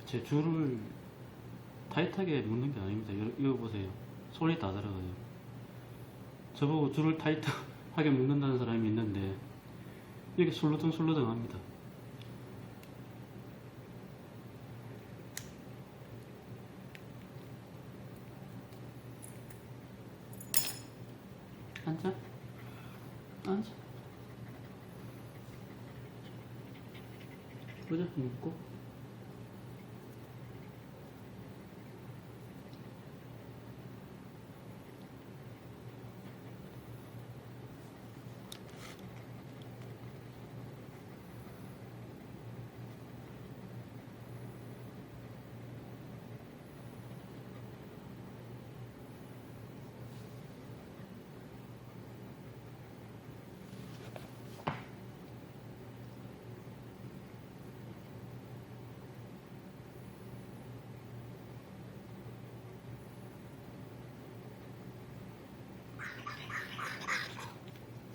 제 줄을 타이트하게 묶는 게 아닙니다. 이거 보세요. 손이 다 들어가요. 저보고 줄을 타이트하게 묶는다는 사람이 있는데 이렇게 술루덩술루덩 합니다. 앉아? 앉아. 보자, 묶고.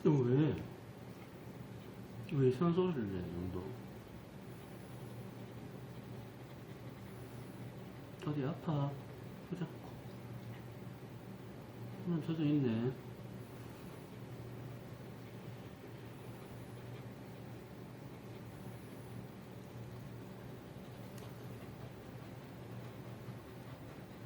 왜? 왜 이상한 소리를 내, 놈도? 어디 아파? 보자. 젖어 있네.